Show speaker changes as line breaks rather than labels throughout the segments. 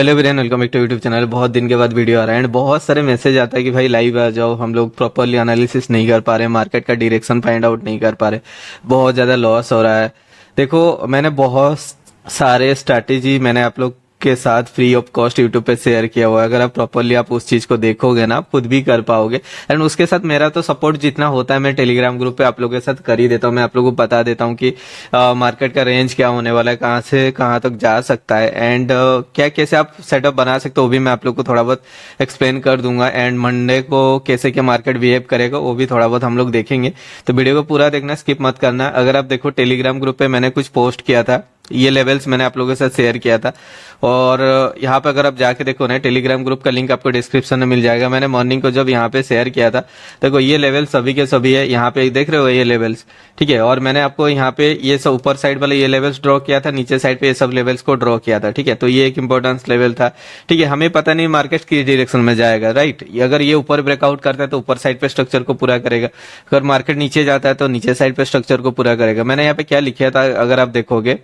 Hello brain, welcome back to YouTube channel. बहुत दिन के बाद वीडियो आ रहा है एंड बहुत सारे मैसेज आता है कि भाई लाइव आ जाओ। हम लोग प्रॉपरली एनालिसिस नहीं कर पा रहे, मार्केट का डायरेक्शन फाइंड आउट नहीं कर पा रहे, बहुत ज़्यादा लॉस हो रहा है। देखो, मैंने बहुत सारे स्ट्रैटेजी मैंने आप लोग के साथ फ्री ऑफ कॉस्ट यूट्यूब पे शेयर किया हुआ है। अगर आप प्रॉपरली आप उस चीज को देखोगे ना, आप खुद भी कर पाओगे। एंड उसके साथ मेरा तो सपोर्ट जितना होता है मैं टेलीग्राम ग्रुप पे आप लोगों के साथ कर ही देता हूँ। मैं आप लोगों को बता देता हूँ कि मार्केट का रेंज क्या होने वाला है, कहाँ से कहाँ तक जा सकता है, एंड क्या कैसे आप सेटअप बना सकते हो, वो भी मैं आप लोग को थोड़ा बहुत एक्सप्लेन कर दूंगा। एंड मंडे को कैसे क्या मार्केट बिहेव करेगा वो भी थोड़ा बहुत हम लोग देखेंगे। तो वीडियो को पूरा देखना, स्किप मत करना। अगर आप देखो टेलीग्राम ग्रुप पे मैंने कुछ पोस्ट किया था, ये लेवल्स मैंने आप लोगों के साथ शेयर किया था। और यहाँ पे अगर आप जाके देखो ना, टेलीग्राम ग्रुप का लिंक आपको डिस्क्रिप्शन में मिल जाएगा। मैंने मॉर्निंग को जब यहाँ पे शेयर किया था, देखो ये लेवल सभी के सभी है, यहाँ पे देख रहे हो ये लेवल्स, ठीक है। और मैंने आपको यहाँ पे ये सब ऊपर साइड वाले ये लेवल्स ड्रॉ किया था, नीचे साइड पे ये सब लेवल्स को ड्रॉ किया था, ठीक है। तो ये एक इंपॉर्टेंस लेवल था, ठीक है। हमें पता नहीं मार्केट किस डायरेक्शन में जाएगा, राइट। अगर ये ऊपर ब्रेकआउट करता है तो ऊपर साइड पे स्ट्रक्चर को पूरा करेगा, अगर मार्केट नीचे जाता है तो नीचे साइड पे स्ट्रक्चर को पूरा करेगा। मैंने यहाँ पे क्या लिखा था, अगर आप देखोगे,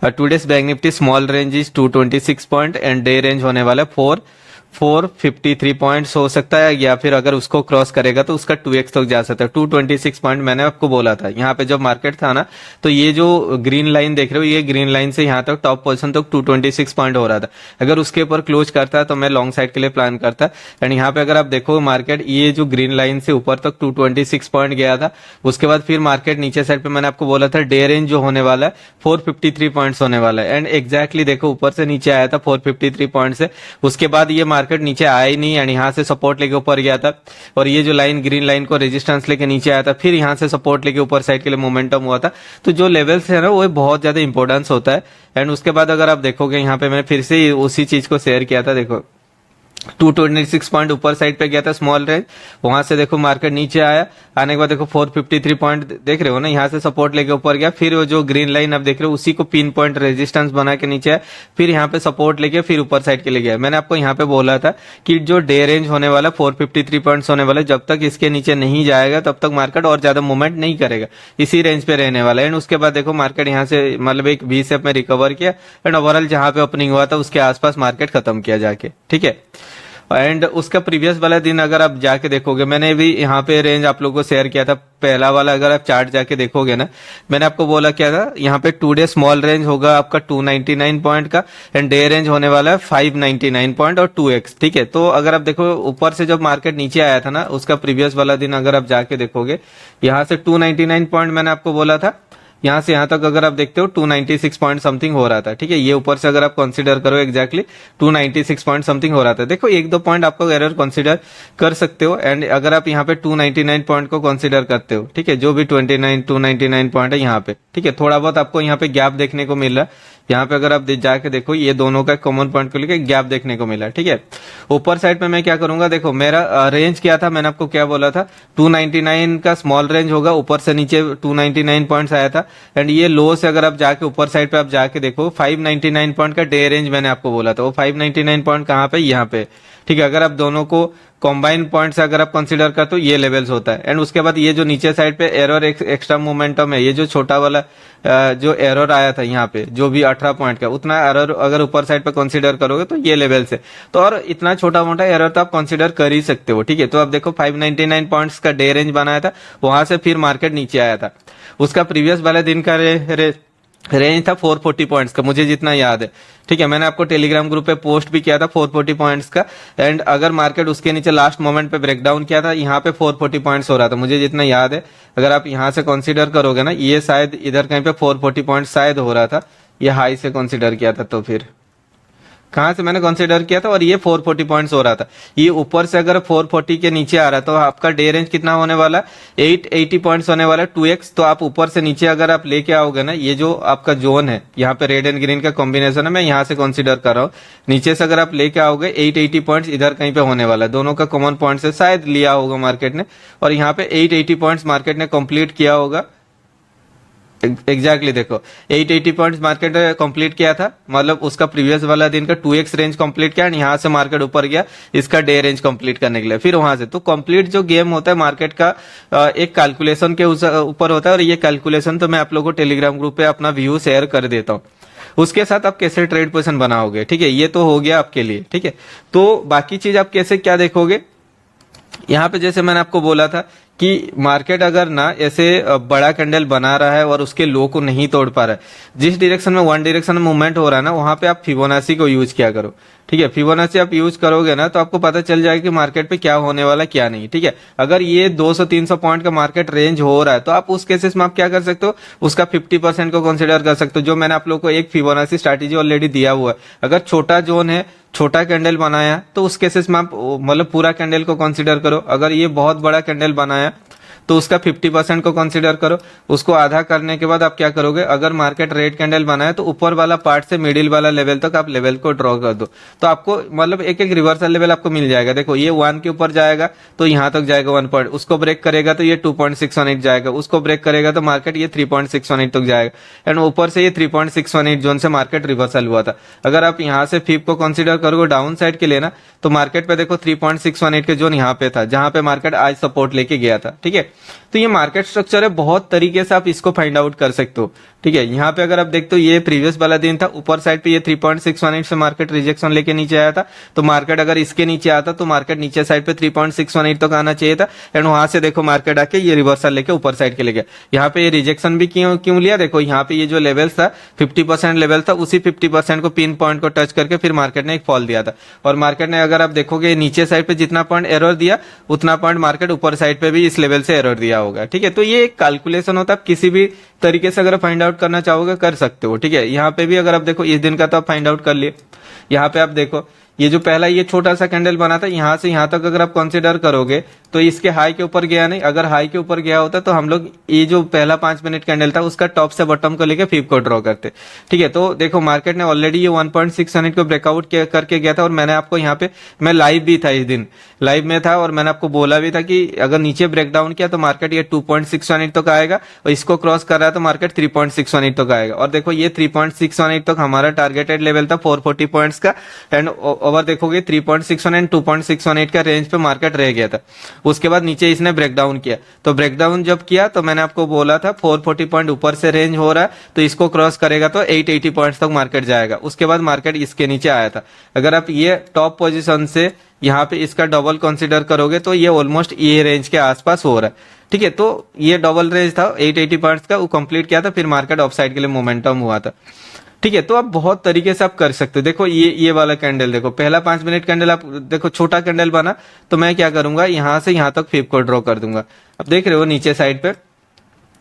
today's bank Nifty small range is 226 point and day range होने वाला है 453 पॉइंट्स हो सकता है, या फिर अगर उसको क्रॉस करेगा तो उसका 2x तक जा सकता है। 226 पॉइंट मैंने आपको बोला था। यहाँ पे जब मार्केट था ना, तो ये जो ग्रीन लाइन देख रहे हो, ये ग्रीन लाइन से यहाँ तक टॉप पोजीशन तक 226 पॉइंट हो रहा था। अगर उसके ऊपर क्लोज करता है तो मैं लॉन्ग साइड के लिए प्लान करता। एंड यहाँ पे अगर आप देखो मार्केट, ये जो ग्रीन लाइन से ऊपर तक 226 पॉइंट गया था, उसके बाद फिर मार्केट नीचे साइड पे मैंने आपको बोला था डे रेंज जो होने वाला है 453 पॉइंट्स होने वाला है। एंड एग्जैक्टली देखो, ऊपर से नीचे आया था 453 पॉइंट से, उसके बाद ये मार्केट नीचे आया ही नहीं, एंड यहाँ से सपोर्ट लेके ऊपर गया था। और ये जो लाइन ग्रीन लाइन को रेजिस्टेंस लेके नीचे आया था, फिर यहाँ से सपोर्ट लेके ऊपर साइड के लिए मोमेंटम हुआ था। तो जो लेवल्स है ना, वो बहुत ज्यादा इंपॉर्टेंस होता है। एंड उसके बाद अगर आप देखोगे, यहाँ पे मैंने फिर से उसी चीज को शेयर किया था। देखो 226 पॉइंट ऊपर साइड पे गया था स्मॉल रेंज, वहां से देखो मार्केट नीचे आया, आने के बाद देखो 453 पॉइंट देख रहे हो ना, यहाँ से सपोर्ट लेके ऊपर गया, फिर वो जो ग्रीन लाइन आप देख रहे हो उसी को पिन पॉइंट रेजिस्टेंस बना के नीचे आया, फिर यहाँ पे सपोर्ट लेके फिर ऊपर साइड के लिए गया। मैंने आपको यहाँ पे बोला था कि जो डे रेंज होने वाला 453 पॉइंट्स होने वाला, जब तक इसके नीचे नहीं जाएगा तब तक मार्केट और ज्यादा मूवमेंट नहीं करेगा, इसी रेंज पे रहने वाला है। एंड उसके बाद देखो मार्केट यहाँ से मतलब एक वी शेप में रिकवर किया, एंड ओवरऑल जहां पे ओपनिंग हुआ था उसके आसपास मार्केट खत्म किया जाके, ठीक है। एंड उसका प्रीवियस वाला दिन अगर आप जाके देखोगे, मैंने भी यहाँ पे रेंज आप लोगों को शेयर किया था पहला वाला। अगर आप चार्ट जाके देखोगे ना, मैंने आपको बोला क्या था, यहाँ पे 2 डे स्मॉल रेंज होगा आपका 299 पॉइंट का, एंड डे रेंज होने वाला है 599 पॉइंट और 2x, ठीक है। तो अगर आप देखो ऊपर से जब मार्केट नीचे आया था ना, उसका प्रीवियस वाला दिन अगर आप जाके देखोगे, यहाँ से 299 पॉइंट मैंने आपको बोला था, यहाँ से यहाँ तक अगर आप देखते हो 296 पॉइंट समथिंग हो रहा था, ठीक है। ये ऊपर से अगर आप कंसीडर करो एग्जैक्टली 296 पॉइंट समथिंग हो रहा था। देखो एक दो पॉइंट आपको एरर कंसीडर कर सकते हो, एंड अगर आप यहाँ पे 299 पॉइंट को कंसीडर करते हो, ठीक है, जो भी 299 पॉइंट है यहाँ पे, ठीक है, थोड़ा बहुत आपको यहाँ पे गैप देखने को मिल रहा है। यहाँ पे अगर आप जाके देखो, ये दोनों का कॉमन पॉइंट को लेकर गैप देखने को मिला, ठीक है। ऊपर साइड पे मैं क्या करूंगा, देखो मेरा रेंज क्या था, मैंने आपको क्या बोला था, 299 का स्मॉल रेंज होगा, ऊपर से नीचे 299 पॉइंट्स आया था। एंड ये लो से अगर आप जाके ऊपर साइड पे आप जाके देखो 599 पॉइंट का डे रेंज मैंने आपको बोला था, वो 599 पॉइंट कहाँ पे, यहाँ पे, ठीक है। अगर आप दोनों को कॉम्बाइन पॉइंट से अगर आप कंसीडर करते हो, ये लेवल्स होता है। एंड उसके बाद ये जो नीचे साइड पे एरर एक्स्ट्रा मोमेंटम है, ये जो छोटा वाला जो एरर आया था यहाँ पे, जो भी 18 पॉइंट का, उतना एरर अगर ऊपर साइड पे कंसीडर करोगे तो ये लेवल से, तो और इतना छोटा मोटा एरर तो आप कंसीडर कर ही सकते हो, ठीक है। तो आप देखो 599 पॉइंट्स का डे रेंज बनाया था, वहां से फिर मार्केट नीचे आया था। उसका प्रीवियस वाले दिन का रेंज था 440 पॉइंट्स का, मुझे जितना याद है, ठीक है। मैंने आपको टेलीग्राम ग्रुप पे पोस्ट भी किया था 440 पॉइंट्स का। एंड अगर मार्केट उसके नीचे लास्ट मोमेंट पे ब्रेकडाउन किया था, यहाँ पे 440 पॉइंट्स हो रहा था, मुझे जितना याद है। अगर आप यहाँ से कंसीडर करोगे ना, ये शायद इधर कहीं पे 440 पॉइंट्स शायद हो रहा था, ये हाई से कंसीडर किया था, तो फिर कहां से मैंने कंसीडर किया था, और ये 440 पॉइंट्स हो रहा था। ये ऊपर से अगर 440 के नीचे आ रहा है तो आपका डे रेंज कितना होने वाला है, 880 पॉइंट्स होने वाला है, 2x। तो आप ऊपर से नीचे अगर आप लेके आओगे ना, ये जो आपका जोन है, यहाँ पे रेड एंड ग्रीन का कॉम्बिनेशन है, मैं यहाँ से कंसीडर कर रहा हूँ, नीचे से अगर आप लेके आओगे 880 पॉइंट्स इधर कहीं पे होने वाला है। दोनों का कॉमन पॉइंट से शायद लिया होगा मार्केट ने, और यहाँ पे 880 पॉइंट्स मार्केट ने कंप्लीट किया होगा। एग्जैक्टली देखो 880 पॉइंट्स मार्केट कंप्लीट किया था, मतलब उसका प्रीवियस वाला दिन का 2x रेंज कंप्लीट किया, यहाँ से मार्केट ऊपर गया इसका डे रेंज कंप्लीट करने के लिए, फिर वहां से। तो कंप्लीट जो गेम होता है मार्केट का एक कैलकुलेशन के ऊपर होता है, और ये कैलकुलेशन तो मैं आप लोगों को टेलीग्राम ग्रुप पे अपना व्यू शेयर कर देता हूँ। उसके साथ आप कैसे ट्रेड पोजीशन बनाओगे, ठीक है, ये तो हो गया आपके लिए, ठीक है। तो बाकी चीज आप कैसे क्या देखोगे, यहाँ पे जैसे मैंने आपको बोला था कि मार्केट अगर ना ऐसे बड़ा कैंडल बना रहा है और उसके लो को नहीं तोड़ पा रहा है, जिस डायरेक्शन में वन डायरेक्शन में मूवमेंट हो रहा है ना, वहां पे आप फिबोनाची को यूज किया करो, ठीक है। फिबोनाची आप यूज करोगे ना तो आपको पता चल जाएगा कि मार्केट पे क्या होने वाला क्या नहीं, ठीक है। अगर ये 200-300 पॉइंट का मार्केट रेंज हो रहा है तो आप उस केसेस में आप क्या कर सकते हो, उसका 50% को कंसिडर कर सकते हो, जो मैंने आप लोग को एक फिबोनाची स्ट्रैटेजी ऑलरेडी दिया हुआ है। अगर छोटा जोन है, छोटा कैंडल बनाया, तो उस केसेस में आप मतलब पूरा कैंडल को कंसीडर करो। अगर ये बहुत बड़ा कैंडल बनाया तो उसका 50% को कंसीडर करो। उसको आधा करने के बाद आप क्या करोगे, अगर मार्केट रेड कैंडल बनाया तो ऊपर वाला पार्ट से मिडिल वाला लेवल तक आप लेवल को ड्रॉ कर दो, तो आपको मतलब एक एक रिवर्सल लेवल आपको मिल जाएगा। देखो ये 1 के ऊपर जाएगा तो यहां तक जाएगा 1 पॉइंट, उसको ब्रेक करेगा तो ये 2.618 जाएगा, उसको ब्रेक करेगा तो मार्केट ये 3.618 तक जाएगा, एंड ऊपर से ये 3.618 जोन से मार्केट रिवर्सल हुआ था। अगर आप यहां से फिप को कंसीडर करोगे डाउन साइड के लिए ना, तो मार्केट पे देखो 3.618 के जोन यहाँ पे था जहां पे मार्केट आज सपोर्ट लेके गया था, ठीक है। तो ये मार्केट स्ट्रक्चर है, बहुत तरीके से आप इसको फाइंड आउट कर सकते हो, ठीक है। यहाँ पे अगर आप देखते हो ये प्रीवियस वाला दिन था, ऊपर साइड पे ये 3.618 से मार्केट रिजेक्शन लेके नीचे आया था, तो मार्केट अगर इसके नीचे आता तो मार्केट नीचे साइड पे 3.618 तक आना चाहिए था, एंड वहां से देखो मार्केट आके ये रिवर्सल लेके ऊपर साइड के ले गया। यहाँ पे ये रिजेक्शन भी क्यों लिया, देखो यहाँ पे ये जो लेवल था 50% लेवल था, उसी 50% को पिन पॉइंट को टच करके फिर मार्केट ने एक फॉल दिया था, और मार्केट ने अगर आप देखोगे नीचे साइड पे जितना पॉइंट एरर दिया उतना पॉइंट मार्केट ऊपर साइड पे भी इस लेवल से एरर दिया होगा, ठीक है। तो ये एक कैलकुलेशन होता है, आप किसी भी तरीके से अगर फाइंड आउट करना चाहोगे कर सकते हो, ठीक है। यहाँ पे भी अगर आप देखो इस दिन का तो आप फाइंड आउट कर लिए। यहाँ पे आप देखो ये जो पहला ये छोटा सा कैंडल बना था, यहां से यहां तक अगर आप कंसीडर करोगे तो इसके हाई के ऊपर गया नहीं। अगर हाई के ऊपर गया होता तो हम लोग ये जो पहला 5 मिनट कैंडल था उसका टॉप से बॉटम को लेके फिप को ड्रॉ करते, ठीक है। तो देखो मार्केट ने ऑलरेडी ये 1.618 को ब्रेकआउट करके गया था, और मैंने आपको यहाँ पे मैं लाइव भी था, इस दिन लाइव में था, और मैंने आपको बोला भी था कि अगर नीचे ब्रेकडाउन किया तो मार्केट ये 2.618 तक आएगा, और इसको क्रॉस कर रहा है तो मार्केट 3.618 तक आएगा। और देखो ये 3.618 तक हमारा टारगेटेड लेवल था 440 पॉइंट्स का, एंड ओवर देखोगे 3.618 2.618 का रेंज पे मार्केट रह गया था। उसके बाद नीचे इसने ब्रेकडाउन किया, तो ब्रेकडाउन जब किया तो मैंने आपको बोला था 440 पॉइंट ऊपर से रेंज हो रहा है, तो इसको क्रॉस करेगा तो 880 पॉइंट्स तक मार्केट जाएगा। उसके बाद मार्केट इसके नीचे आया था। अगर आप ये टॉप पोजीशन से यहाँ पे इसका डबल कंसीडर करोगे तो ये ऑलमोस्ट ये रेंज के आसपास हो रहा है, ठीक है। तो ये डबल रेंज था 880 पॉइंट्स का, वो कंप्लीट किया था, फिर मार्केट ऑफ साइड के लिए मोमेंटम हुआ था, ठीक है। तो आप बहुत तरीके से आप कर सकते हो। देखो ये वाला कैंडल देखो, पहला 5 मिनट कैंडल आप देखो छोटा कैंडल बना, तो मैं क्या करूंगा यहां से यहां तक फिप को ड्रॉ कर दूंगा। अब देख रहे हो नीचे साइड पे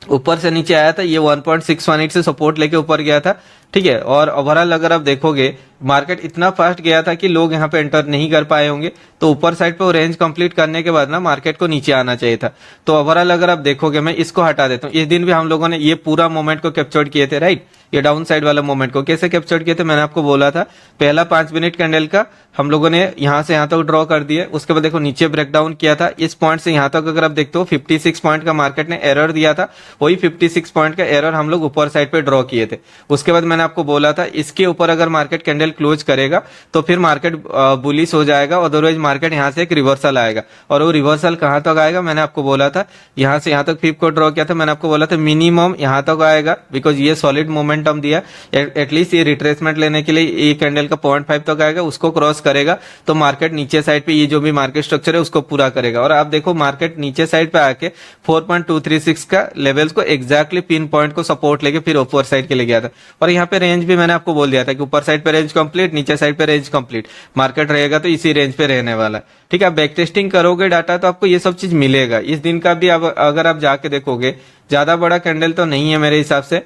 ऊपर से नीचे आया था, ये 1.618 से सपोर्ट लेके ऊपर गया था, ठीक है। और ओवरऑल अगर आप देखोगे मार्केट इतना फास्ट गया था कि लोग यहाँ पे एंटर नहीं कर पाए होंगे, तो ऊपर साइड पे वो रेंज कंप्लीट करने के बाद ना मार्केट को नीचे आना चाहिए था। तो ओवरऑल अगर आप देखोगे, मैं इसको हटा देता हूँ, इस दिन भी हम लोगों ने ये पूरा मोमेंट को कैप्चर किए थे, राइट। ये डाउन साइड वाला मोमेंट को कैसे कैप्चर किए थे, मैंने आपको बोला था पहला 5 मिनट कैंडल का हम लोगों ने यहां से यहां तक ड्रॉ कर दिए। उसके बाद देखो नीचे ब्रेकडाउन किया था, इस पॉइंट से यहां तक अगर आप देखते हो 56 पॉइंट का मार्केट ने एरर दिया था, वही 56 पॉइंट का एरर हम लोग ऊपर साइड पे ड्रॉ किए थे। उसके बाद मैंने आपको बोला था इसके ऊपर अगर मार्केट कैंडल क्लोज करेगा तो फिर मार्केट बुलिश हो जाएगा, अदरवाइज मार्केट यहां से एक रिवर्सल आएगा। और वो रिवर्सल कहां तक आएगा, मैंने आपको बोला था यहां से यहां तक फिप को ड्रॉ किया था, मैंने आपको बोला था मिनिमम यहां तक आएगा, बिकॉज ये सॉलिड मोमेंटम दिया, एटलीस्ट ये रिट्रेसमेंट लेने के लिए ये कैंडल का 0.5 तक आएगा, उसको क्रॉस करेगा तो मार्केट नीचे साइड पे ये जो भी मार्केट स्ट्रक्चर है उसको पूरा करेगा। और आप देखो मार्केट नीचे साइड पे आके 4.236 का लेवल्स को एग्जैक्टली पिन पॉइंट को सपोर्ट लेके फिर ऊपर साइड के ले गया था। और यहाँ पे रेंज भी मैंने आपको बोल दिया था कि ऊपर साइड पे रेंज कंप्लीट, नीचे साइड पे रेंज कंप्लीट, मार्केट रहेगा तो इसी रेंज पे रहने वाला है, ठीक है। आप बैक टेस्टिंग करोगे डाटा तो आपको ये सब चीज मिलेगा। इस दिन का भी अगर आप जाके देखोगे ज्यादा बड़ा कैंडल तो नहीं है मेरे हिसाब से,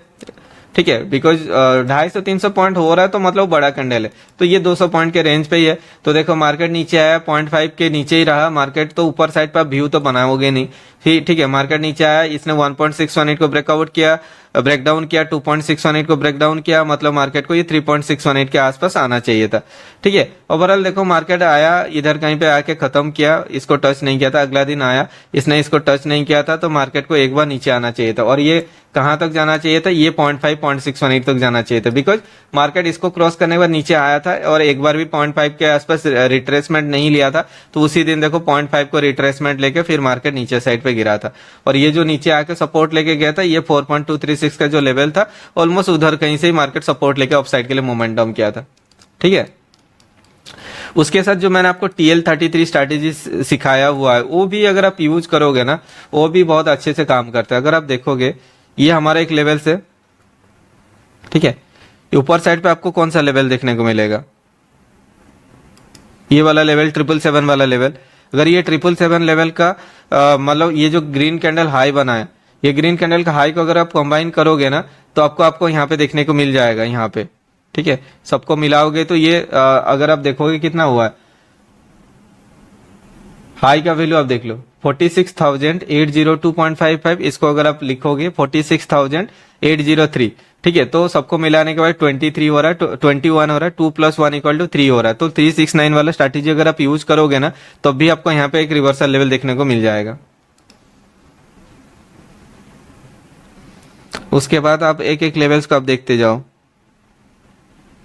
ठीक है, बिकॉज 250-300 पॉइंट हो रहा है तो मतलब बड़ा कैंडल है, तो ये 200 पॉइंट के रेंज पे ही है। तो देखो मार्केट नीचे आया, 0.5 के नीचे ही रहा मार्केट, तो ऊपर साइड पे आप व्यू तो बनाओगे नहीं, ठीक है। मार्केट नीचे आया, इसने 1.618 को ब्रेकआउट किया, ब्रेकडाउन किया, 2.618 को ब्रेकडाउन किया, मतलब मार्केट को ये 3.618 के आसपास आना चाहिए था, ठीक है। ओवरऑल देखो मार्केट आया, इधर कहीं पे आके खत्म किया, इसको टच नहीं किया था, अगला दिन आया, इसने इसको टच नहीं किया था, तो मार्केट को एक बार नीचे आना चाहिए था। और ये कहां तक जाना चाहिए था, ये 0.5-0.618 तक जाना चाहिए था, बिकॉज मार्केट इसको क्रॉस करने के बाद नीचे आया था और एक बार भी 0.5 के आसपास रिट्रेसमेंट नहीं लिया था, तो उसी दिन देखो 0.5 को रिट्रेसमेंट लेके फिर मार्केट नीचे साइड पे पे गिरा था। और ये जो नीचे आके सपोर्ट लेके गया था, ये 4.236 का जो लेवल था, ऑलमोस्ट उधर कहीं से ही मार्केट सपोर्ट लेके अप साइड के लिए मोमेंटम किया था। ठीक है, उसके साथ जो मैंने आपको TL33 स्ट्रैटेजी सिखाया हुआ है, वो भी अगर आप यूज करोगे ना, वो भी बहुत अच्छे से काम करता है। अगर आप देखोगे, ये हमारा एक लेवल से, ठीक है, ऊपर साइड पे आपको कौन सा लेवल देखने को मिलेगा, ये वाला लेवल 777 वाला लेवल। अगर ये 777 लेवल का मतलब ये जो ग्रीन कैंडल हाई बना है, ये ग्रीन कैंडल का हाई को अगर आप कंबाइन करोगे ना, तो आपको यहाँ पे देखने को मिल जाएगा, यहाँ पे। ठीक है, सबको मिलाओगे तो ये अगर आप देखोगे कितना हुआ है, हाई का वैल्यू आप देख लो 46,802.55। इसको अगर आप लिखोगे 46,803। ठीक है, तो सबको मिलाने के बाद 23 हो रहा है, 21 हो रहा है, 2 + 1 = 3 हो रहा है। तो 369 वाला स्ट्रैटेजी अगर आप यूज करोगे ना, तो भी आपको यहाँ पे एक रिवर्सल लेवल देखने को मिल जाएगा। उसके बाद आप एक एक लेवल्स को आप देखते जाओ।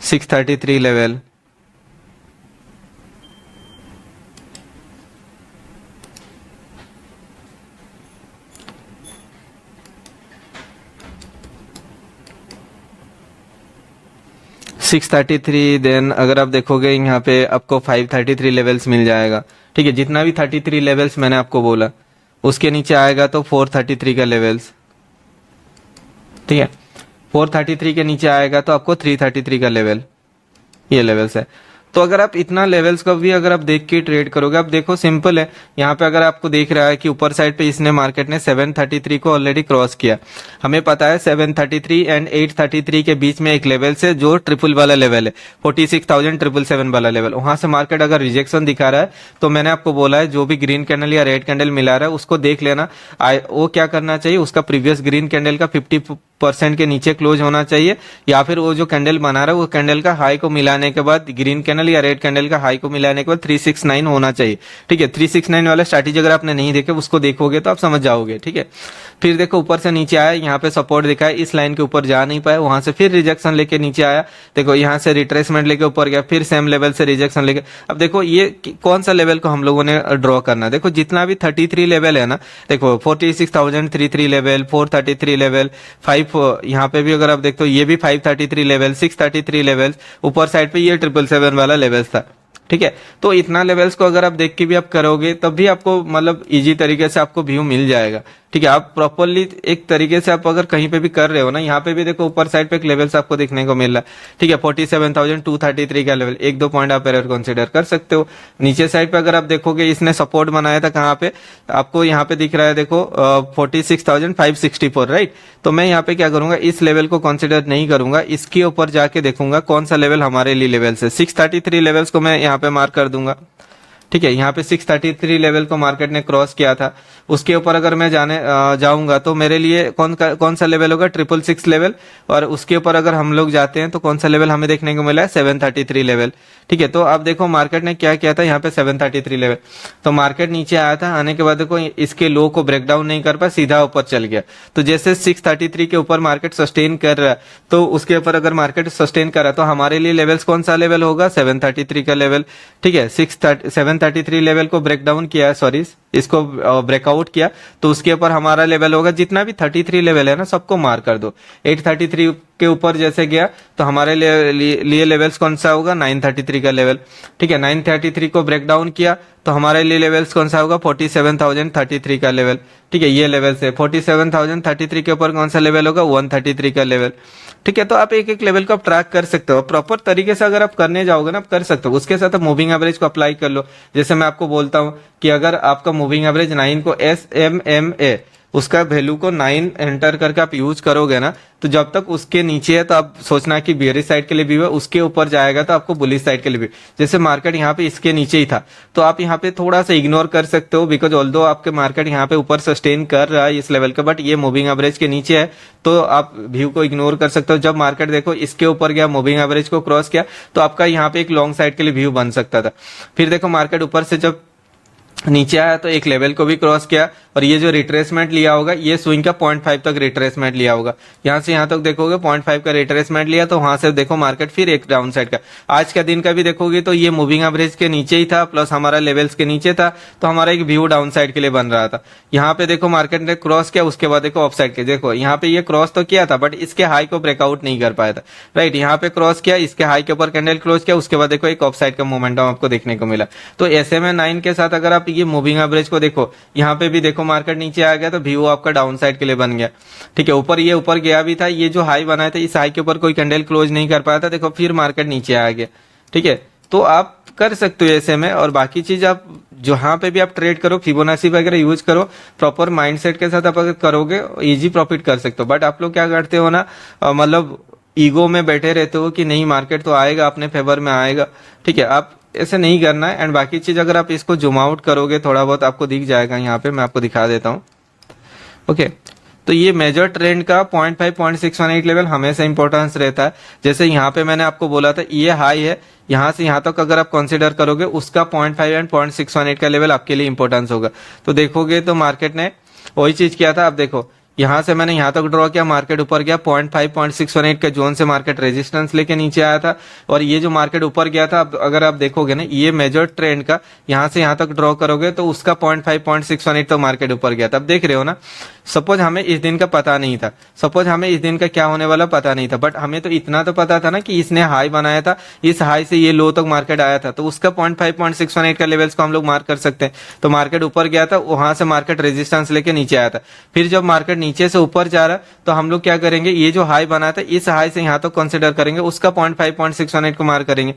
633 लेवल, सिक्स 33, देन अगर आप देखोगे यहाँ पे आपको 533 लेवल्स मिल जाएगा। ठीक है, जितना भी 33 लेवल्स मैंने आपको बोला, उसके नीचे आएगा तो 433 का लेवल्स। ठीक है, 433 के नीचे आएगा तो आपको 333 का लेवल, ये लेवल्स है। तो अगर आप इतना लेवल्स का भी अगर आप देख के ट्रेड करोगे, आप देखो सिंपल है, यहाँ पे अगर आपको देख रहा है कि ऊपर साइड पे इसने मार्केट ने 733 को ऑलरेडी क्रॉस किया। हमें पता है 733 एंड 833 के बीच में एक लेवल से जो ट्रिपल वाला लेवल है, 46,777 वाला लेवल, वहां से मार्केट अगर रिजेक्शन दिखा रहा है, तो मैंने आपको बोला है जो भी ग्रीन कैंडल या रेड कैंडल मिला रहा है उसको देख लेना। वो क्या करना चाहिए, उसका प्रीवियस ग्रीन कैंडल का 50% के नीचे क्लोज होना चाहिए, या फिर वो जो कैंडल बना रहा है वो कैंडल का हाई को मिलाने के बाद, ग्रीन कैंडल या रेड कैंडल का हाई को मिलाने के बाद 369 होना चाहिए। ठीक है, 369 वाला स्ट्रैटेजी अगर आपने नहीं देखे, उसको देखोगे तो आप समझ जाओगे। ठीक है, फिर देखो ऊपर से नीचे आया, यहाँ पे सपोर्ट दिखा है, इस लाइन के ऊपर जा नहीं पाया, वहां से फिर रिजेक्शन लेके नीचे आया। देखो यहाँ से रिट्रेसमेंट लेके ऊपर गया, फिर सेम लेवल से रिजेक्शन लेके। अब देखो ये कौन सा लेवल को हम लोगों ने ड्रॉ करना, देखो जितना भी 33 लेवल है ना, देखो 46,033 लेवल, 433 लेवल, 5 यहाँ पे भी अगर आप देखते हो, ये भी 533 लेवल, 633 लेवल, ऊपर साइड पे ये 777 वाला लेवल्स था। ठीक है, तो इतना लेवल्स को अगर आप देख के भी आप करोगे, तब भी आपको मतलब इजी तरीके से आपको व्यू मिल जाएगा। ठीक है, आप प्रॉपरली एक तरीके से आप अगर कहीं पे भी कर रहे हो ना, यहाँ पे भी देखो ऊपर साइड पे एक लेवल्स आपको देखने को मिल रहा है। ठीक है, 47,233 का लेवल, 1-2 पॉइंट आप एरर कंसिडर कर सकते हो। नीचे साइड पे अगर आप देखोगे, इसने सपोर्ट बनाया था कहाँ पे, आपको यहाँ पे दिख रहा है, देखो 46,564, राइट। तो मैं यहाँ पे क्या करूंगा, इस लेवल को कंसिडर नहीं करूंगा, इसके ऊपर जाके देखूंगा कौन सा लेवल हमारे लिए लेवल है। 633 लेवल्स को मैं यहाँ पे मार्क कर दूंगा। ठीक है, यहाँ पे 633 लेवल को मार्केट ने क्रॉस किया था, उसके ऊपर अगर मैं जाऊंगा तो मेरे लिए कौन सा लेवल होगा, 666 लेवल। और उसके ऊपर अगर हम लोग जाते हैं तो कौन सा लेवल हमें देखने को मिला है, 733 लेवल। ठीक है, तो आप देखो मार्केट ने क्या किया था, यहाँ पे 733 लेवल, तो मार्केट नीचे आया था, आने के बाद देखो इसके लो को ब्रेक डाउन नहीं कर पाया, सीधा ऊपर चल गया। तो जैसे 633 के ऊपर मार्केट सस्टेन कर रहा है, तो उसके ऊपर अगर मार्केट सस्टेन कर रहा है, तो हमारे लिए लेवल्स कौन सा लेवल होगा, 733 का लेवल। ठीक है, 733 लेवल को ब्रेक डाउन किया, सॉरी इसको ब्रेकआउट किया, तो उसके ऊपर हमारा लेवल होगा, जितना भी 33 लेवल है ना सबको मार्क कर दो। 833 के ऊपर जैसे गया तो हमारे लिए लेवल्स कौन सा होगा, 933 का लेवल। ठीक है, 933 को ब्रेक डाउन किया तो हमारे लिए लेवल्स कौन सा होगा, 47,033 का लेवल। ठीक है, ये लेवल से 47,033 के ऊपर कौन सा लेवल होगा, 133 का लेवल। ठीक है, तो आप एक एक लेवल को आप ट्रैक कर सकते हो, प्रॉपर तरीके से अगर आप करने जाओगे ना, आप कर सकते हो। उसके साथ आप मूविंग एवरेज को अप्लाई कर लो। जैसे मैं आपको बोलता हूं कि अगर आपका मूविंग एवरेज 9 को SMA उसका वैल्यू को 9 एंटर करके आप यूज करोगे ना, तो जब तक उसके नीचे है तो आप सोचना कि बेयरिश साइड के लिए भी है, उसके ऊपर जाएगा तो आपको बुलिश साइड के लिए भी। जैसे मार्केट यहाँ पे इसके नीचे ही था, तो आप यहाँ पे थोड़ा सा इग्नोर कर सकते हो, बिकॉज ऑल्दो आपके मार्केट यहाँ पे ऊपर सस्टेन कर रहा है इस लेवल का, बट ये मूविंग एवरेज के नीचे है, तो आप व्यू को इग्नोर कर सकते हो। जब मार्केट देखो इसके ऊपर गया, मूविंग एवरेज को क्रॉस किया, तो आपका यहाँ पे एक लॉन्ग साइड के लिए व्यू बन सकता था। फिर देखो मार्केट ऊपर से जब नीचे आया तो एक लेवल को भी क्रॉस किया, और ये जो रिट्रेसमेंट लिया होगा ये स्विंग का 0.5 तक रिट्रेसमेंट लिया होगा। यहाँ से यहाँ तक देखोगे 0.5 का रिट्रेसमेंट लिया, तो वहां से देखो मार्केट फिर एक डाउन साइड का। आज का दिन का भी देखोगे तो ये मूविंग एवरेज के नीचे ही था, प्लस हमारा लेवल्स के नीचे था, तो हमारा एक व्यू डाउन साइड के लिए बन रहा था। यहाँ पे देखो मार्केट ने क्रॉस किया, उसके बाद देखो अप साइड के, देखो यहाँ पे ये क्रॉस तो किया था बट इसके हाई को ब्रेकआउट नहीं कर पाया था, राइट। यहाँ पे क्रॉस किया, इसके हाई के ऊपर कैंडल क्लोज किया, उसके बाद देखो एक ऑफ साइड का मोमेंटम आपको देखने को मिला। तो SMA 9 के साथ अगर आप ये मूविंग एवरेज को देखो, यहाँ पे भी देखो मार्केट नीचे आ गया तो व्यू आपका डाउन साइड के लिए बन गया, ठीक है। ऊपर ये ऊपर गया भी था, ये जो हाई बनाया था इस हाई के ऊपर कोई कैंडल क्लोज नहीं कर पाया था, देखो फिर मार्केट नीचे आ गया, ठीक है। तो आप कर सकते हो ऐसे में, और बाकी चीज आप जहां पे भी आप ट्रेड करो फिबोनाची वगैरह यूज करो, प्रॉपर माइंडसेट के साथ आप अगर करोगे इजी प्रॉफिट कर सकते हो। बट आप लोग क्या करते हो ना, मतलब ईगो में बैठे रहते हो कि नहीं मार्केट तो आएगा अपने फेवर में आएगा, ठीक है। आप ऐसे नहीं करना है। एंड बाकी चीज अगर आप इसको जूम आउट करोगे थोड़ा बहुत आपको दिख जाएगा, यहाँ पे मैं आपको दिखा देता हूँ, ओके। तो ये मेजर ट्रेंड का 0.5 0.618 लेवल हमेशा इंपॉर्टेंस रहता है। जैसे यहाँ पे मैंने आपको बोला था ये हाई है, यहाँ से यहाँ तक अगर आप कंसीडर करोगे उसका 0.5 एंड 0.618 का लेवल आपके लिए इंपॉर्टेंस होगा। तो देखोगे तो मार्केट ने वही चीज किया था। अब देखो यहाँ से मैंने यहाँ तक ड्रॉ किया, मार्केट ऊपर गया, 0.5 0.618 के जोन से मार्केट रेजिस्टेंस लेके नीचे आया था, और ये जो मार्केट ऊपर गया था, अब अगर आप देखोगे ना ये मेजर ट्रेंड का यहाँ से यहाँ तक ड्रॉ करोगे तो उसका 0.5 0.618 तो मार्केट ऊपर गया था। अब देख रहे हो ना, सपोज हमें इस दिन का पता नहीं था, सपोज हमें इस दिन का क्या होने वाला पता नहीं था, बट हमें तो इतना तो पता था ना कि इसने हाई बनाया था, इस हाई से ये लो तक मार्केट आया था, तो उसका 0.5 0.618 का लेवल्स को हम लोग मार्क कर सकते हैं। तो मार्केट ऊपर गया था, वहां से मार्केट रेजिस्टेंस लेके नीचे आया था, फिर जब मार्केट नीचे से ऊपर जा रहा तो हम लोग क्या करेंगे, ये जो हाई बनाया था इस हाई से यहाँ तक कंसीडर करेंगे, उसका 0.5 0.618 को मार्क करेंगे,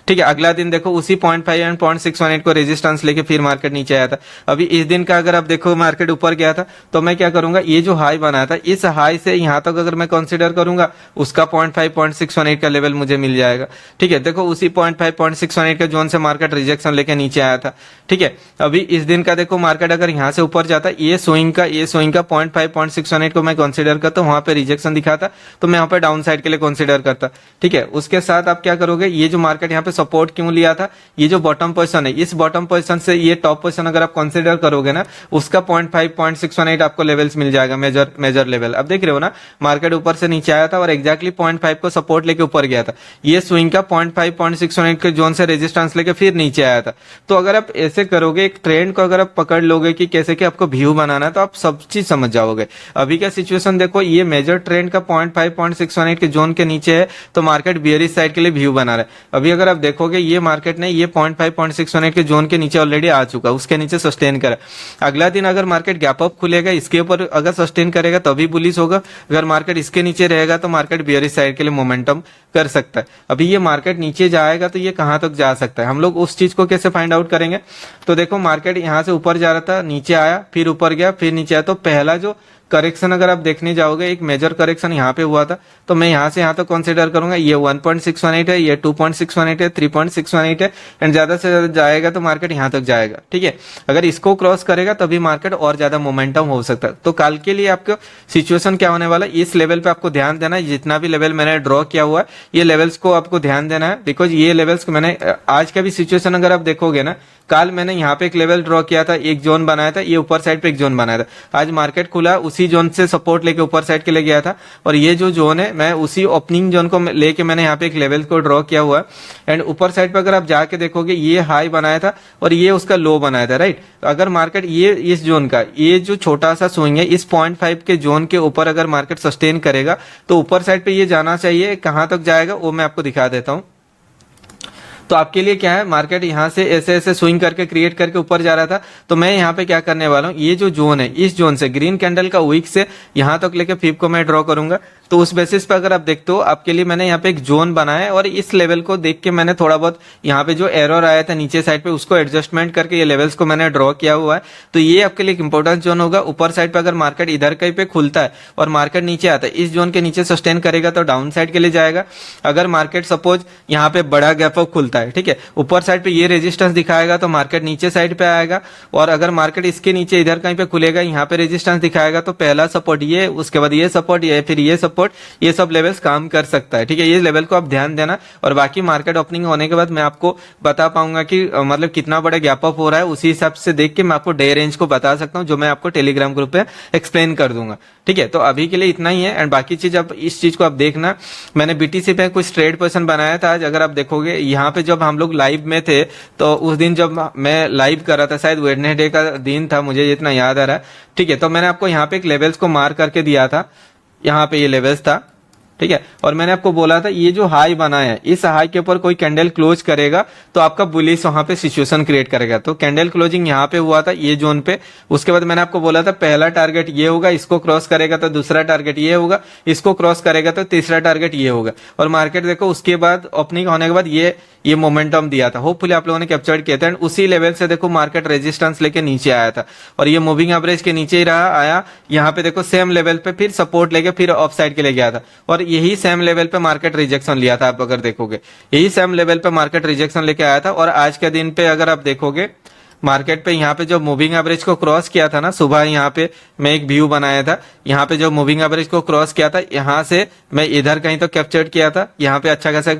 ठीक है। अगला दिन देखो उसी 0.5 एंड 0.618 को रेजिस्टेंस लेके फिर मार्केट नीचे आया था। अभी इस दिन का अगर आप देखो मार्केट ऊपर गया था, तो मैं क्या करूंगा, ये जो हाई बनाया था इस हाई से यहाँ तक अगर मैं कंसीडर करूंगा उसका 0.5 0.618 का लेवल मुझे मिल जाएगा, ठीक है। देखो उसी 0.5 0.618 के जोन से मार्केट रिजेक्शन लेके नीचे आया था, ठीक है। अभी इस दिन का देखो मार्केट अगर यहाँ से ऊपर जाता, ये स्विंग का 0.5 0.618 को मैं कंसीडर करता, वहां पे रिजेक्शन दिखाता तो मैं यहाँ पे डाउन साइड के लिए कंसीडर करता, ठीक है। उसके साथ आप क्या करोगे, ये जो मार्केट यहाँ पे सपोर्ट क्यों लिया था, ये जो बॉटम पोजीशन है, इस बॉटम पोजीशन से ये टॉप पोजीशन अगर आप कंसीडर करोगे ना, उसका 0.5 0.618 आपको लेवल्स मिल जाएगा, मेजर लेवल। अब देख रहे हो ना, मार्केट ऊपर से नीचे आया था और एग्जैक्टली 0.5 को सपोर्ट लेके ऊपर गया था, ये स्विंग का 0.5 0.618 के जोन से रेजिस्टेंस लेके फिर नीचे आया था। तो अगर आप ऐसे करोगे, एक ट्रेंड को अगर आप पकड़ लोगे कि कैसे कि आपको व्यू बनाना है, तो आप सब चीज समझ जाओगे। अभी का सिचुएशन देखो, ये मेजर ट्रेंड का 0.5 0.618 के जोन के नीचे है, तो मार्केट बियरिश साइड के लिए व्यू बना रहा है। अभी अगर आप देखोगे ये मार्केट ने ये 0.5 0.618 के जोन के नीचे ऑलरेडी आ चुका, उसके नीचे सस्टेन करा। अगला दिन अगर मार्केट गैप अप खुलेगा, इसके ऊपर अगर सस्टेन करेगा तभी बुलिश होगा, अगर मार्केट इसके नीचे रहेगा तो मार्केट बियरिश साइड के लिए मोमेंटम कर सकता है। अभी ये मार्केट नीचे जाएगा तो ये कहां तक जा सकता है, हम लोग उस चीज को कैसे फाइंड आउट करेंगे। तो देखो मार्केट यहां से ऊपर जा रहा था, नीचे आया, फिर ऊपर गया, फिर नीचे आया, तो पहला जो करेक्शन अगर आप देखने जाओगे, एक मेजर करेक्शन यहाँ पे हुआ था, तो मैं यहाँ से यहाँ तक कंसीडर करूंगा, ये 1.618 है, ये 2.618 है, 3.618 है, एंड ज्यादा से ज्यादा जाएगा तो मार्केट यहाँ तक जाएगा, ठीक है। अगर इसको क्रॉस करेगा तभी मार्केट और ज्यादा मोमेंटम हो सकता है। तो कल के लिए आपको सिचुएशन क्या होने वाला है, इस लेवल पे आपको ध्यान देना है। जितना भी लेवल मैंने ड्रॉ किया हुआ है, ये लेवल्स को आपको ध्यान देना है, बिकॉज ये लेवल्स को मैंने आज का भी सिचुएशन अगर आप देखोगे ना, कल मैंने यहाँ पे एक लेवल ड्रॉ किया था, एक जोन बनाया था, ये ऊपर साइड पे एक जोन बनाया था, आज मार्केट खुला उसी जोन से सपोर्ट लेके ऊपर साइड के लिए गया था, और ये जो जोन है मैं उसी ओपनिंग जोन को लेके मैंने यहाँ पे एक लेवल को ड्रॉ किया हुआ है। एंड ऊपर साइड पे अगर आप जाके देखोगे, ये हाई बनाया था और ये उसका लो बनाया था, राइट। तो अगर मार्केट ये इस जोन का ये जो छोटा सा स्विंग है, इस 0.5 के जोन के ऊपर अगर मार्केट सस्टेन करेगा तो ऊपर साइड पे ये जाना चाहिए, कहां तक जाएगा वो मैं आपको दिखा देता हूं। तो आपके लिए क्या है, मार्केट यहाँ से ऐसे ऐसे स्विंग करके क्रिएट करके ऊपर जा रहा था, तो मैं यहाँ पे क्या करने वाला हूँ, ये जो जोन है, इस जोन से ग्रीन कैंडल का वीक से यहाँ तक लेके फिब को मैं ड्रॉ करूंगा। तो उस बेसिस पे अगर आप देखते हो, आपके लिए मैंने यहाँ पे एक जोन बनाया है, और इस लेवल को देख के मैंने थोड़ा बहुत यहाँ पे जो एरर आया था नीचे साइड पे, उसको एडजस्टमेंट करके ये लेवल्स को मैंने ड्रॉ किया हुआ है। तो ये आपके लिए एक इंपॉर्टेंट जोन होगा। ऊपर साइड पे अगर मार्केट इधर कहीं पे खुलता है और मार्केट नीचे आता है, इस जोन के नीचे सस्टेन करेगा तो डाउन साइड के लिए जाएगा। अगर मार्केट सपोज यहाँ पे बड़ा गैप अप खुलता है, ठीक है, ऊपर साइड पे ये रेजिस्टेंस दिखाएगा तो मार्केट नीचे साइड पे आएगा, और अगर मार्केट इसके नीचे इधर कहीं पे खुलेगा, यहाँ पे रेजिस्टेंस दिखाएगा तो पहला सपोर्ट ये, उसके बाद ये सपोर्ट, ये फिर ये सपोर्ट, सपोर्ट, ये सब लेवल्स काम कर सकता है। ठीक है, ये लेवल को आप ध्यान देना, और बाकी मार्केट ओपनिंग होने के बाद मैं आपको बता पाऊंगा कि मतलब कितना बड़ा गैप अप हो रहा है, उसी हिसाब से देख के मैं आपको डे रेंज को बता सकता हूं, जो मैं आपको टेलीग्राम ग्रुप पे एक्सप्लेन कर दूंगा। ठीक है, तो अभी के लिए इतना ही है, एंड बाकी चीज अब इस चीज को आप देखना, मैंने बीटीसी पे कुछ ट्रेड पर्सन बनाया था आज। अगर आप देखोगे यहाँ पे जब हम लोग लाइव में थे, तो उस दिन जब मैं लाइव कर रहा था, शायद वेडनेसडे का दिन था, मुझे जितना याद आ रहा है। ठीक है, तो मैंने आपको यहाँ पे एक लेवल्स को मार्क करके दिया था, यहाँ पे ये लेवल्स था। ठीक है, और मैंने आपको बोला था ये जो हाई बना है, इस हाई के ऊपर कोई कैंडल क्लोज करेगा तो आपका बुलिश वहां पे सिचुएशन क्रिएट करेगा। तो कैंडल क्लोजिंग यहाँ पे हुआ था, ये जोन पे। उसके बाद मैंने आपको बोला था पहला टारगेट ये होगा, इसको क्रॉस करेगा तो दूसरा टारगेट ये होगा, इसको क्रॉस करेगा तो तीसरा टारगेट ये होगा। और मार्केट देखो उसके बाद ओपनिंग होने के बाद ये मोमेंटम दिया था, होपफुली आप लोगों ने कैप्चर किया था। एंड उसी लेवल से देखो मार्केट रेजिस्टेंस लेके नीचे आया था, और ये मूविंग एवरेज के नीचे ही रहा, आया यहाँ पे देखो सेम लेवल पे फिर सपोर्ट लेके फिर ऑफ साइड के लिए गया था, और यही सेम लेवल पे मार्केट रिजेक्शन लिया था। आप अगर देखोगे यही सेम लेवल पे मार्केट रिजेक्शन लेके आया था। और आज के दिन पे अगर आप देखोगे मार्केट पे यहाँ पे जो मूविंग एवरेज को क्रॉस किया था ना, सुबह यहाँ पे मैं एक व्यू बनाया था, यहाँ पे जो मूविंग एवरेज को क्रॉस किया था, यहाँ से मैं इधर कहीं तो कैप्चर किया था, यहाँ पे अच्छा खासा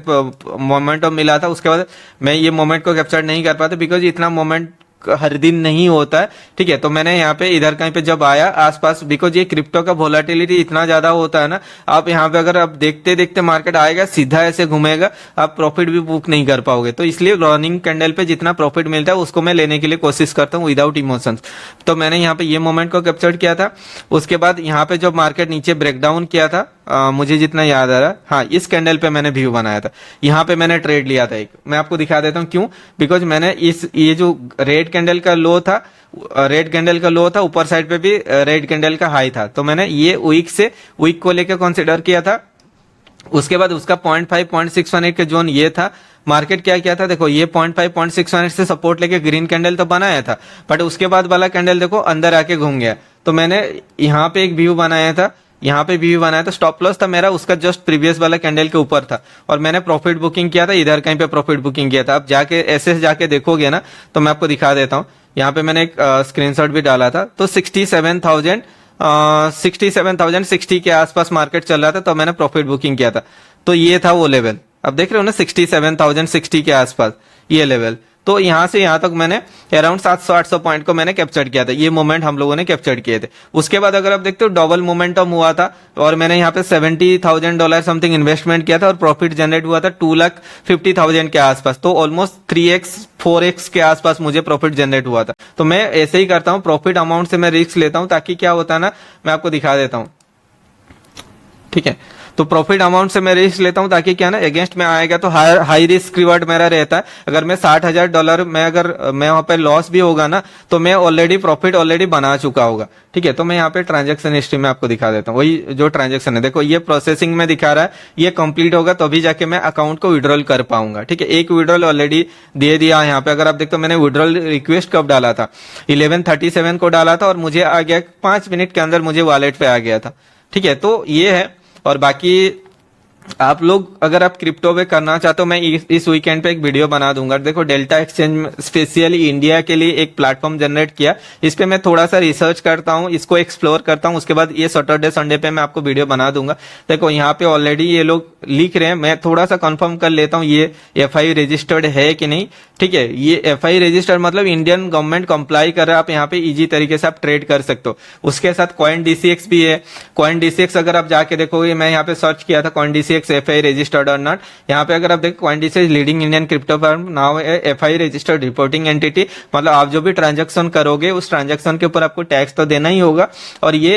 मोमेंटम मिला था। उसके बाद मैं ये मोमेंट को कैप्चर नहीं कर पाता, बिकॉज इतना मोमेंट हर दिन नहीं होता है। ठीक है, तो मैंने यहाँ पे इधर कहीं पे जब आया आसपास, बिकॉज ये क्रिप्टो का वोलाटिलिटी इतना ज्यादा होता है ना, आप यहाँ पे अगर आप देखते देखते मार्केट आएगा सीधा ऐसे घूमेगा, आप प्रॉफिट भी बुक नहीं कर पाओगे। तो इसलिए रनिंग कैंडल पे जितना प्रॉफिट मिलता है उसको मैं लेने के लिए कोशिश करता हूँ विदाउट इमोशंस। तो मैंने यहाँ पे ये मोमेंट को कैप्चर किया था। उसके बाद यहाँ पे जब मार्केट नीचे ब्रेकडाउन किया था, मुझे जितना याद आ रहा है, हाँ इस कैंडल पे मैंने व्यू बनाया था, यहाँ पे मैंने ट्रेड लिया था एक। मैं आपको दिखा देता हूँ क्यों, बिकॉज मैंने ये जो रेड कैंडल का लो था, ऊपर साइड पे भी रेड कैंडल का हाई था, तो मैंने ये वीक को लेकर कंसिडर किया था। उसके बाद उसका 0.5 0.618 का जोन ये था। मार्केट क्या किया था, देखो ये 0.5 0.618 से सपोर्ट लेके ग्रीन कैंडल तो बनाया था, बट उसके बाद वाला कैंडल देखो अंदर आके घूम गया। तो मैंने यहाँ पे एक व्यू बनाया था, यहाँ पे व्यू बनाया था, स्टॉप लॉस था मेरा उसका जस्ट प्रीवियस वाला कैंडल के ऊपर था, और मैंने प्रॉफिट बुकिंग किया था इधर कहीं पे प्रॉफिट बुकिंग किया था। आप जाके ऐसे जाके देखोगे ना, तो मैं आपको दिखा देता हूँ, यहाँ पे मैंने एक स्क्रीनशॉट भी डाला था। तो 67,060 के आसपास मार्केट चल रहा था, तो मैंने प्रॉफिट बुकिंग किया था। तो ये था वो लेवल, अब देख रहे हो ना 67,060 के आसपास ये लेवल। तो यहाँ से यहाँ तक मैंने अराउंड 700-800 पॉइंट को मैंने कैप्चर किया था, ये मोमेंट हम लोगों ने कैप्चर किए थे। उसके बाद अगर आप देखते हो डबल मोमेंटम हुआ था, और मैंने यहाँ पे $70,000 समथिंग इन्वेस्टमेंट किया था, और प्रॉफिट जनरेट हुआ था 2,50,000 के आसपास। तो ऑलमोस्ट 3x 4x के आसपास मुझे प्रॉफिट जनरेट हुआ था। तो मैं ऐसे ही करता हूँ, प्रॉफिट अमाउंट से मैं रिस्क लेता हूँ, ताकि क्या होता है ना, मैं आपको दिखा देता हूँ। ठीक है, तो प्रॉफिट अमाउंट से मैं रिस्क लेता हूं, ताकि क्या ना अगेंस्ट में आएगा तो हाई रिस्क रिवार्ड मेरा रहता है। अगर मैं $60,000 में अगर मैं वहां पे लॉस भी होगा ना, तो मैं ऑलरेडी प्रॉफिट ऑलरेडी बना चुका होगा। ठीक है, तो मैं यहाँ पे ट्रांजैक्शन हिस्ट्री में आपको दिखा देता हूँ, वही जो ट्रांजैक्शन है, देखो ये प्रोसेसिंग में दिखा रहा है, ये कंप्लीट होगा तो अभी जाके मैं अकाउंट को विड्रॉल कर पाऊंगा। ठीक है, एक विड्रॉल ऑलरेडी दे दिया यहाँ पे। अगर आप देखते हो मैंने विड्रॉल रिक्वेस्ट कब डाला था, 11:37 को डाला था, और मुझे आ गया 5 मिनट के अंदर मुझे वॉलेट पे आ गया था। ठीक है, तो ये है। और बाकी आप लोग अगर आप क्रिप्टो पे करना चाहते हो, मैं इस वीकेंड पे एक वीडियो बना दूंगा। देखो डेल्टा एक्सचेंज में स्पेशली इंडिया के लिए एक प्लेटफॉर्म जनरेट किया, इस पे मैं थोड़ा सा रिसर्च करता हूँ, इसको एक्सप्लोर करता हूँ। उसके बाद ये सैटरडे संडे पे मैं आपको वीडियो बना दूंगा। देखो यहाँ पे ऑलरेडी ये लोग लिख रहे हैं, मैं थोड़ा सा कंफर्म कर लेता हूँ ये FI रजिस्टर्ड है कि नहीं। ठीक है, ये FI रजिस्टर्ड मतलब इंडियन गवर्नमेंट कंप्लाई कर रहा है, आप यहाँ पे इजी तरीके से आप ट्रेड कर सकते हो। उसके साथ CoinDCX भी है। CoinDCX अगर आप जाके देखोगे, मैं यहाँ पे सर्च किया था CoinDCX FI रजिस्टर्ड और नॉट। यहाँ पे अगर आप देखो CoinDCX leading Indian crypto firm now FI registered reporting entity, मतलब आप जो भी ट्रांजैक्शन करोगे उस ट्रांजैक्शन के ऊपर आपको टैक्स तो देना ही होगा, और ये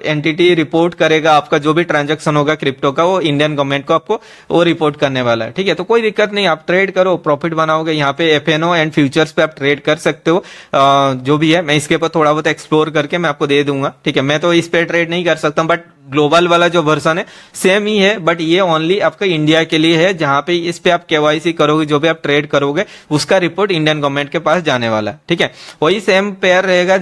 एंटिटी रिपोर्ट करेगा आपका जो भी ट्रांजैक्शन होगा क्रिप्टो का, वो इंडियन गवर्नमेंट को आपको वो रिपोर्ट करने वाला है। ठीक है, तो कोई दिक्कत नहीं, आप ट्रेड करो, प्रॉफिट बनाओगे। यहाँ पे FNO एंड फ्यूचर्स पे आप ट्रेड कर सकते हो। जो भी है मैं इसके ऊपर थोड़ा बहुत एक्सप्लोर करके मैं आपको दे दूंगा। ठीक है, मैं तो इस पे ट्रेड नहीं कर सकता, बट ग्लोबल वाला जो वर्जन है सेम ही है, बट ये ओनली आपका इंडिया के लिए है, जहां पे इस पे आप KYC करोगे, जो भी आप ट्रेड करोगे उसका रिपोर्ट इंडियन गवर्नमेंट के पास जाने वाला है। ठीक है, वही सेम पेयर रहेगा,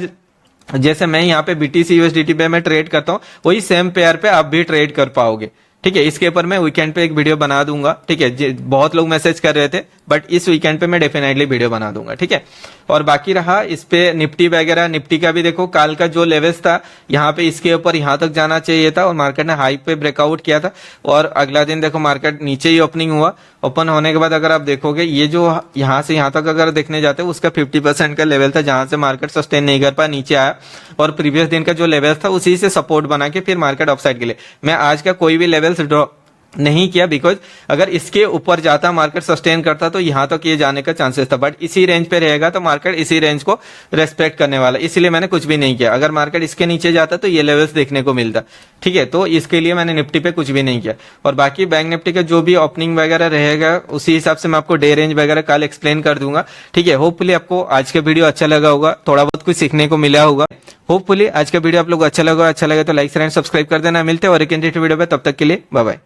जैसे मैं यहाँ पे BTC USDT पे मैं ट्रेड करता हूँ, वही सेम पेयर पे आप भी ट्रेड कर पाओगे। ठीक है, इसके ऊपर मैं वीकेंड पे एक वीडियो बना दूंगा। ठीक है, बहुत लोग मैसेज कर रहे थे, बट इस वीकेंड पे मैं डेफिनेटली वीडियो बना दूंगा, ठीक है। और बाकी रहा इस पे निफ्टी वगैरह, निफ्टी का भी देखो काल का जो लेवल्स था यहाँ पे इसके ऊपर यहाँ तक जाना चाहिए था और मार्केट ने हाई पे ब्रेकआउट किया था और अगला दिन देखो मार्केट नीचे ही ओपनिंग हुआ। ओपन होने के बाद अगर आप देखोगे ये जो यहाँ से यहाँ तक अगर देखने जाते हैं उसका 50% का लेवल था जहां से मार्केट सस्टेन नहीं कर पाया, नीचे आया और प्रीवियस दिन का जो लेवल था उसी से सपोर्ट बना के फिर मार्केट अपसाइड के लिए मैं आज का कोई भी लेवल्स ड्रॉ नहीं किया, बिकॉज अगर इसके ऊपर जाता मार्केट सस्टेन करता तो यहां तक ये जाने का चांसेस था, बट इसी रेंज पे रहेगा तो मार्केट इसी रेंज को रेस्पेक्ट करने वाला, इसलिए मैंने कुछ भी नहीं किया। अगर मार्केट इसके नीचे जाता तो ये लेवल्स देखने को मिलता, ठीक है। तो इसके लिए मैंने निफ्टी पे कुछ भी नहीं किया। और बाकी बैंक निफ्टी का जो भी ओपनिंग वगैरह रहेगा उसी हिसाब से मैं आपको डे रेंज वगैरह कल एक्सप्लेन कर दूंगा, ठीक है। होपफुली आपको आज का वीडियो अच्छा लगा होगा, थोड़ा बहुत कुछ सीखने को मिला होगा। होपफुली आज का वीडियो आप लोग अच्छा लगा तो लाइक शेयर एंड सब्सक्राइब कर देना। मिलते हैं और एक वीडियो पे, तब तक के लिए बाय बाय।